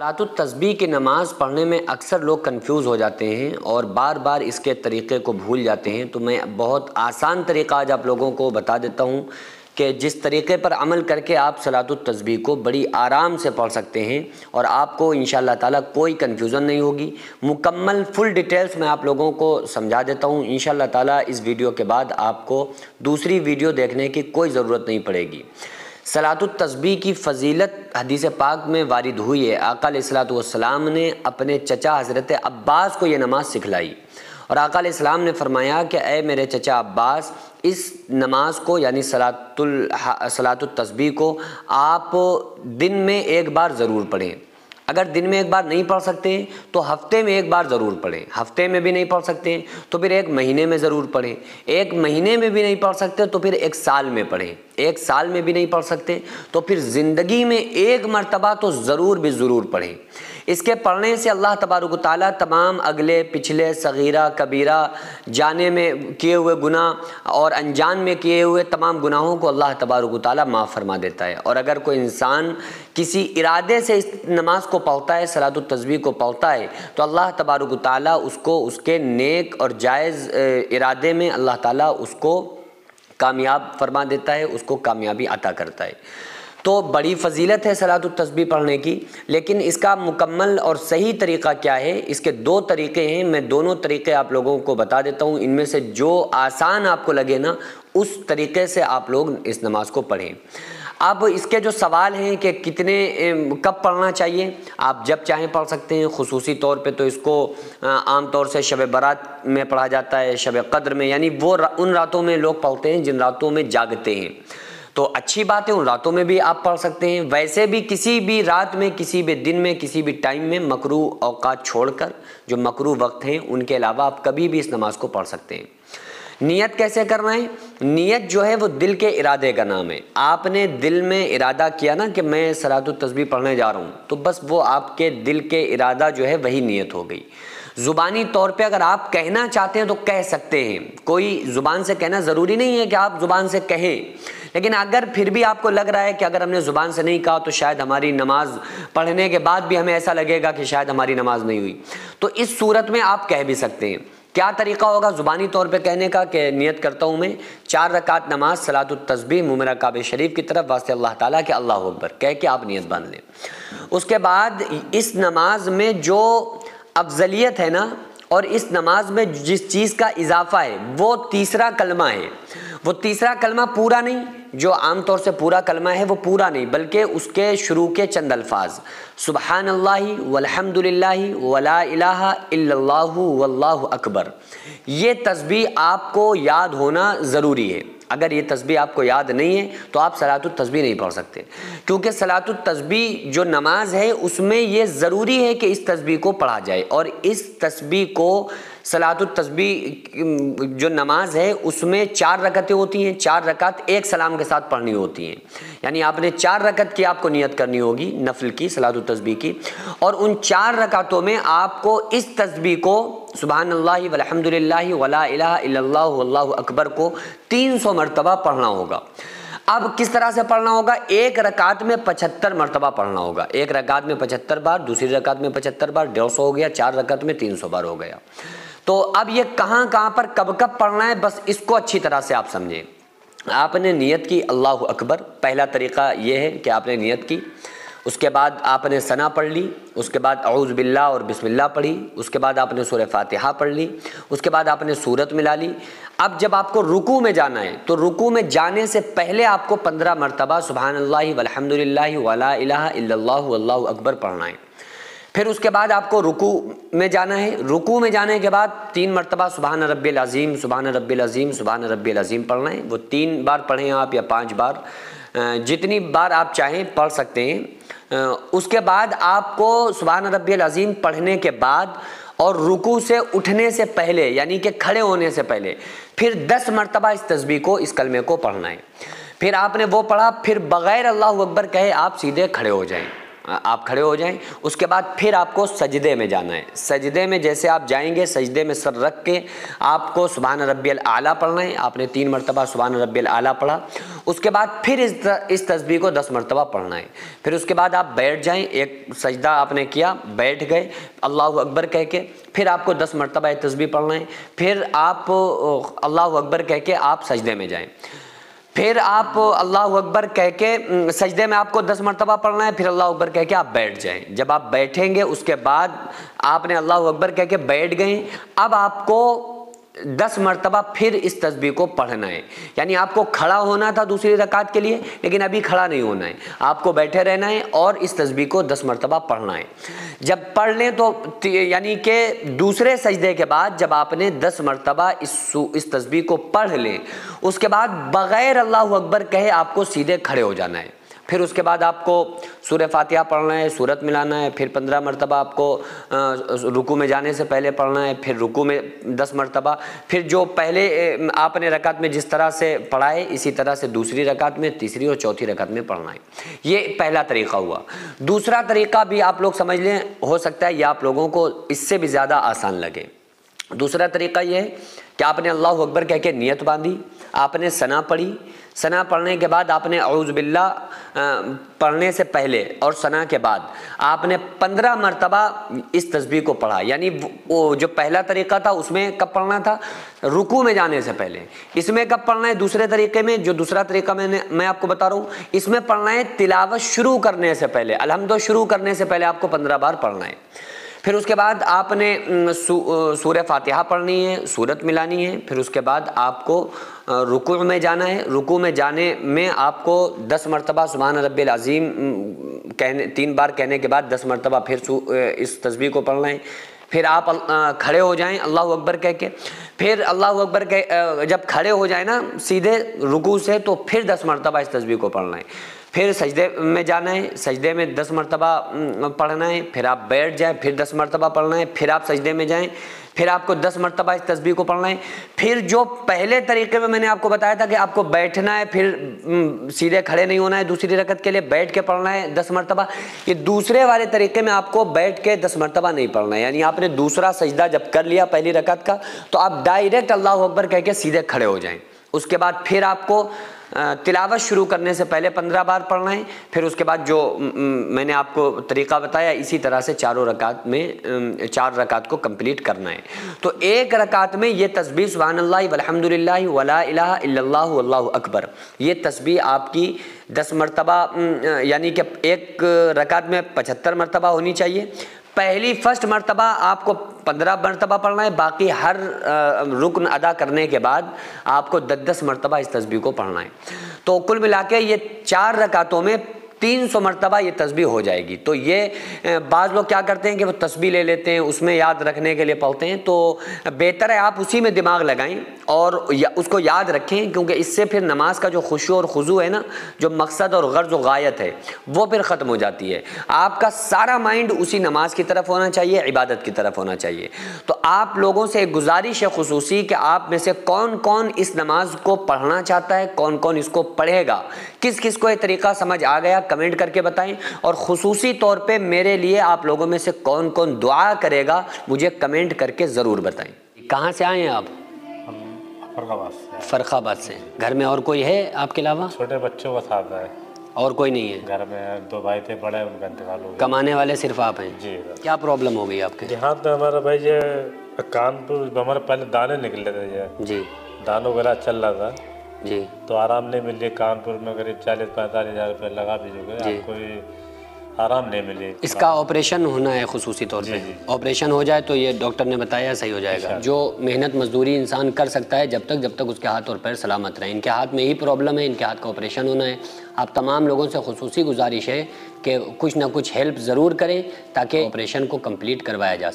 صلاۃ التسبیح کی نماز پڑھنے میں اکثر لوگ کنفیوز ہو جاتے ہیں اور بار بار اس کے طریقے کو بھول جاتے ہیں، تو میں بہت آسان طریقہ آج آپ لوگوں کو بتا دیتا ہوں کہ جس طریقے پر عمل کر کے آپ صلاۃ التسبیح کو بڑی آرام سے پڑھ سکتے ہیں اور آپ کو انشاءاللہ تعالیٰ کوئی کنفیوژن نہیں ہوگی۔ مکمل فل ڈیٹیلز میں آپ لوگوں کو سمجھا دیتا ہوں۔ انشاءاللہ تعالیٰ اس ویڈیو کے بعد آپ کو دوسری ویڈیو دیکھنے کی کوئی ضرورت نہیں پڑے گی۔ صلاۃ التسبیح کی فضیلت حدیث پاک میں وارد ہوئی ہے۔ آقا علیہ الصلوۃ والسلام نے اپنے چچا حضرت عباس کو یہ نماز سکھلائی اور آقا علیہ السلام نے فرمایا کہ اے میرے چچا عباس، اس نماز کو یعنی صلاۃ التسبیح کو آپ دن میں ایک بار ضرور پڑھیں۔ اگر دن میں ایک بار نہیں پڑھ سکتے تو ہفتے میں ایک بار ضرور پڑھیں، ہفتے میں بھی نہیں پڑھ سکتے تو پھر ایک مہینے میں ضرور پڑھیں، ایک مہینے میں بھی نہیں پڑھ سکتے تو پھر ایک سال میں پڑھیں، ایک سال میں بھی نہیں پڑھ سکتے تو پھر زندگی میں ایک مرتبہ تو ضرور بھی ضرور پڑھیں۔ اس کے پڑھنے سے اللہ تبارک و تعالیٰ تمام اگلے پچھلے صغیرہ کبیرہ جانے میں کیے ہوئے گناہ اور انجان میں کیے ہوئے تمام گناہوں کو اللہ تبارک و تعالیٰ معاف فرما دیتا ہے۔ اور اگر کوئی انسان کسی ارادے سے اس نماز کو پڑھتا ہے، صلاۃ التسبیح کو پڑھتا ہے، تو اللہ تبارک و تعالیٰ اس کو اس کے نیک اور جائز ارادے میں اللہ تعالیٰ اس کو کامیاب فرما دیتا ہے، اس کو کامیابی عطا کرتا ہے۔ تو بڑی فضیلت ہے صلاۃ التسبیح پڑھنے کی، لیکن اس کا مکمل اور صحیح طریقہ کیا ہے؟ اس کے دو طریقے ہیں، میں دونوں طریقے آپ لوگوں کو بتا دیتا ہوں۔ ان میں سے جو آسان آپ کو لگے نا، اس طریقے سے آپ لوگ اس نماز کو پڑھیں۔ اب اس کے جو سوال ہیں کہ کب پڑھنا چاہیے، آپ جب چاہیں پڑھ سکتے ہیں۔ خصوصی طور پہ تو اس کو عام طور سے شب برات میں پڑھا جاتا ہے، شب قدر میں، یعنی وہ ان راتوں میں لوگ پڑھتے ہیں جن راتوں میں جاگتے ہیں، تو اچھی بات ہے، ان راتوں میں بھی آپ پڑھ سکتے ہیں۔ ویسے بھی کسی بھی رات میں، کسی بھی دن میں، کسی بھی ٹائم میں مکروہ اوقات چھوڑ کر جو مکروہ وقت ہیں ان کے علاوہ آپ کبھی بھی اس نماز کو پڑھ سکتے ہیں۔ نیت کیسے کرنا ہے؟ نیت جو ہے وہ دل کے ارادے کا نام ہے۔ آپ نے دل میں ارادہ کیا نا کہ میں صلاۃ التسبیح پڑھنے جا رہا ہوں، تو بس وہ آپ کے دل کے ارادہ جو ہے وہی نیت ہو گئی۔ زبانی طور پہ اگر آپ کہنا چاہتے ہیں تو کہہ سکتے ہیں، کوئی زبان سے کہنا ضروری نہیں ہے کہ آپ زبان سے کہیں، لیکن اگر پھر بھی آپ کو لگ رہا ہے کہ اگر ہم نے زبان سے نہیں کہا تو شاید ہماری نماز پڑھنے کے بعد بھی ہمیں ایسا لگے گا کہ شاید ہماری نماز نہیں ہوئی، تو اس صورت میں آپ کہہ بھی سکتے ہیں۔ کیا طریقہ ہوگا زبانی طور پہ کہنے کا؟ کہ نیت کرتا ہوں میں 4 رکعت نماز صلاۃ التسبیح، منہ میرا کعبہ شریف کی طرف، واسطے اللہ تعالیٰ کہ اللہ اکبر کہہ کے آپ نیت باندھ لیں۔ اس کے بعد اس نماز میں جو افضلیت ہے نا، اور اس نماز میں جس چیز کا اضافہ ہے وہ تیسرا کلمہ ہے۔ وہ تیسرا کلمہ پورا نہیں، جو عام طور سے پورا کلمہ ہے وہ پورا نہیں، بلکہ اس کے شروع کے چند الفاظ، سبحان اللہ والحمد للہ ولا الہ الا اللہ واللہ اکبر، یہ تسبیح آپ کو یاد ہونا ضروری ہے۔ اگر یہ تسبیح آپ کو یاد نہیں ہے تو آپ صلاۃ التسبیح نہیں پڑھ سکتے، کیونکہ صلاۃ التسبیح جو نماز ہے اس میں یہ ضروری ہے کہ اس تسبیح کو پڑھا جائے، اور اس تسبیح کو صلاۃ التسبیح جو نماز ہے اس میں 4 رکعتیں ہوتی ہیں، 4 رکعت ایک سلام کے ساتھ پڑھنی ہوتی ہیں، یعنی آپ نے 4 رکعت کی آپ کو نیت کرنی ہوگی نفل کی، صلاۃ التسبیح کی، اور ان 4 رکعتوں میں آپ کو اس تسبیح کو سبحان اللہ والحمد للہ ولا الہ الا اللہ واللہ اکبر کو 300 مرتبہ پڑھنا ہوگا۔ اب کس طرح سے پڑھنا ہوگا؟ ایک رکعت میں 75 مرتبہ پڑھنا ہوگا، ایک رکعت میں 75 بار، دوسری رکعت میں 75 بار، 150 ہو گیا، 4 رکعت میں 300 بار ہو گیا۔ تو اب یہ کہاں پر کب پڑھنا ہے، بس اس کو اچھی طرح سے آپ سمجھیں۔ آپ نے نیت کی اللہ اکبر، پہلا طریقہ یہ ہے کہ آپ نے نیت کی، اس کے بعد آپ نے ثنا پڑھ لی، اس کے بعد اعوذ باللہ اور بسم اللہ پڑھی، اس کے بعد آپ نے سورہ فاتحہ پڑھ لی، اس کے بعد آپ نے سورت ملا لی۔ اب جب آپ کو رکوع میں جانا ہے تو رکوع میں جانے سے پہلے آپ کو 15 مرتبہ سبحان اللہ والحمد للہ ولا الہ الا اللہ واللہ اکبر پڑھنا ہے۔ پھر اس کے بعد آپ کو رکوع میں جانا ہے، رکوع میں جانے کے بعد 3 مرتبہ سبحان ربی العظیم، سبحان ربی العظیم، سبحان ربی العظیم پڑھنا ہے۔ وہ 3 بار پڑھیں آپ یا 5 بار، جتنی بار آپ چاہیں پڑھ سکتے ہیں۔ اس کے بعد آپ کو سبحان ربی العظیم پڑھنے کے بعد اور رکوع سے اٹھنے سے پہلے، یعنی کہ کھڑے ہونے سے پہلے، پھر 10 مرتبہ اس تسبیح کو، اس کلمے کو پڑھنا ہے۔ پھر آپ نے وہ پڑھا، پھر بغیر اللہ اکبر کہے آپ سیدھے کھڑے ہو جائیں، آپ کھڑے ہو جائیں. اس کے بعد پھر آپ کو سجدے میں جانا ہے. سجدے میں جیسے آپ جائیں گے سجدے میں سر رکھ کے آپ کو سبحان ربی الاعلیٰ پڑھنا ہے. آپ نے 3 مرتبہ سبحان ربی الاعلیٰ پڑھا. اس کے بعد پھر اس تسبیح کو 10 مرتبہ پڑھنا ہے. پھر اس کے بعد آپ بیٹھ جائیں. ایک سجدہ آپ نے کیا, بیٹھ گئے, اللہ اکبر کہہ کے پھر آپ کو 10 مرتبہ یہ تسبیح پڑھنا ہے. پھر آپ اللہ اکبر کہہ کے آپ سجدے میں جائیں. پھر آپ اللہ اکبر کہہ کے سجدے میں آپ کو 10 مرتبہ پڑھنا ہے. پھر اللہ اکبر کہہ کے آپ بیٹھ جائیں. جب آپ بیٹھیں گے اس کے بعد آپ نے اللہ اکبر کہہ کے بیٹھ گئے, اب آپ کو 10 مرتبہ پھر اس تسبیح کو پڑھنا ہے. یعنی آپ کو کھڑا ہونا تھا دوسری رکعت کے لیے, لیکن ابھی کھڑا نہیں ہونا ہے, آپ کو بیٹھے رہنا ہے اور اس تسبیح کو 10 مرتبہ پڑھنا ہے. جب پڑھ لیں تو یعنی کہ دوسرے سجدے کے بعد جب آپ نے 10 مرتبہ اس تسبیح کو پڑھ لیں, اس کے بعد بغیر اللہ اکبر کہے آپ کو سیدھے کھڑے ہو جانا ہے. پھر اس کے بعد آپ کو سورہ فاتحہ پڑھنا ہے, سورت ملانا ہے. پھر 15 مرتبہ آپ کو رکوع میں جانے سے پہلے پڑھنا ہے. پھر رکوع میں 10 مرتبہ. پھر جو پہلے آپ نے رکعت میں جس طرح سے پڑھا ہے اسی طرح سے دوسری رکعت میں, تیسری اور چوتھی رکعت میں پڑھنا ہے. یہ پہلا طریقہ ہوا. دوسرا طریقہ بھی آپ لوگ سمجھ لیں, ہو سکتا ہے یہ آپ لوگوں کو اس سے بھی زیادہ آسان لگے. دوسرا طریقہ یہ ہے کہ آپ نے اللہ اکبر کہہ کے نیت باندھی, آپ نے ثنا پڑھی. ثنا پڑھنے کے بعد آپ نے اعوذ باللہ پڑھنے سے پہلے اور ثنا کے بعد آپ نے 15 مرتبہ اس تسبیح کو پڑھا. یعنی وہ جو پہلا طریقہ تھا اس میں کب پڑھنا تھا؟ رکوع میں جانے سے پہلے. اس میں کب پڑھنا ہے؟ دوسرے طریقے میں, جو دوسرا طریقہ میں آپ کو بتا رہا ہوں, اس میں پڑھنا ہے تلاوت شروع کرنے سے پہلے. الحمد شروع کرنے سے پہلے آپ کو 15 بار پڑھنا ہے. پھر اس کے بعد آپ نے سورہ فاتحہ پڑھنی ہے, سورت ملانی ہے. پھر اس کے بعد آپ کو رکوع میں جانا ہے. رکوع میں جانے میں آپ کو 10 مرتبہ سبحان ربی العظیم کہنے, 3 بار کہنے کے بعد 10 مرتبہ پھر اس تسبیح کو پڑھنا ہے. پھر آپ کھڑے ہو جائیں اللہ اکبر کہہ کے. پھر اللہ اکبر جب کھڑے ہو جائیں نا سیدھے رکوع سے, تو پھر 10 مرتبہ اس تسبیح کو پڑھنا ہے. پھر سجدے میں جانا ہے, سجدے میں 10 مرتبہ پڑھنا ہے. پھر آپ بیٹھ جائیں, پھر 10 مرتبہ پڑھنا ہے. پھر آپ سجدے میں جائیں, پھر آپ کو 10 مرتبہ اس تسبیح کو پڑھنا ہے. پھر جو پہلے طریقے میں نے آپ کو بتایا تھا کہ آپ کو بیٹھنا ہے, پھر سیدھے کھڑے نہیں ہونا ہے, دوسری رکعت کے لیے بیٹھ کے پڑھنا ہے 10 مرتبہ. یہ دوسرے والے طریقے میں آپ کو بیٹھ کے 10 مرتبہ نہیں پڑھنا ہے. یعنی آپ نے دوسرا سجدہ جب کر لیا پہلی رکعت کا, تو آپ ڈائریکٹ اللہ اکبر کہہ کے سیدھے کھڑے ہو جائیں. اس کے بعد پھر آپ کو تلاوت شروع کرنے سے پہلے 15 بار پڑھنا ہے. پھر اس کے بعد جو میں نے آپ کو طریقہ بتایا اسی طرح سے 4 رکعت کو کمپلیٹ کرنا ہے. تو ایک رکعت میں یہ تسبیح سبحان اللہ والحمد للہ ولا الہ الا اللہ واللہ اکبر, یہ تسبیح آپ کی 10 مرتبہ یعنی کہ ایک رکعت میں 75 مرتبہ ہونی چاہیے. فرسٹ مرتبہ آپ کو 15 مرتبہ پڑھنا ہے. باقی ہر رکن ادا کرنے کے بعد آپ کو 10 مرتبہ اس تسبیح کو پڑھنا ہے. تو کل ملا کے یہ 4 رکعتوں میں 300 مرتبہ یہ تسبیح ہو جائے گی. تو یہ بعض لوگ کیا کرتے ہیں کہ وہ تسبیح لے لیتے ہیں, اس میں یاد رکھنے کے لیے پڑھتے ہیں. تو بہتر ہے آپ اسی میں دماغ لگائیں اور اس کو یاد رکھیں, کیونکہ اس سے پھر نماز کا جو خشوع اور خضوع ہے نا, جو مقصد اور غرض و غایت ہے, وہ پھر ختم ہو جاتی ہے. آپ کا سارا مائنڈ اسی نماز کی طرف ہونا چاہیے, عبادت کی طرف ہونا چاہیے. تو آپ لوگوں سے ایک گزارش ہے خصوصی کہ آپ میں سے کون کون اس نماز کو پڑھنا چاہتا ہے, کون کون اس کو پڑھے گا, کس کس کو یہ طریقہ سمجھ آ گیا, کمنٹ کر کے بتائیں. اور خصوصی طور پہ میرے لیے آپ لوگوں میں سے کون کون دعا کرے گا مجھے کمنٹ کر کے ضرور بتائیں. کہاں سے آئے ہیں آپ؟ فرخ آباد سے. گھر میں اور کوئی ہے آپ کے علاوہ؟ چھوٹے بچوں کا ساتھ ہے, اور کوئی نہیں ہے گھر میں. 2 بھائی تھے بڑے, ان کا انتقال ہو گیا. کمانے والے صرف آپ ہیں؟ جی. کیا پرابلم ہو گئی آپ کے؟ یہاں تو ہمارا بھائی یہ کانپور ہمارے پہلے دانے نکلے تھے جی, دانوں کا علاج چل رہا تھا جی, تو آرام نہیں ملی. کانپور میں قریب 40-45 ہزار روپے لگا بھی چکے, آپ کوئی آرام نہیں ملی. اس کا آپریشن ہونا ہے خصوصی طور پہ. آپریشن ہو جائے تو یہ ڈاکٹر نے بتایا صحیح ہو جائے گا. جو محنت مزدوری انسان کر سکتا ہے جب تک اس کے ہاتھ اور پیر سلامت رہیں. ان کے ہاتھ میں ہی پرابلم ہے, ان کے ہاتھ کا آپریشن ہونا ہے. آپ تمام لوگوں سے خصوصی گزارش ہے کہ کچھ نہ کچھ ہیلپ ضرور کریں تاکہ آپریشن کو کمپلیٹ کروایا جا سکے.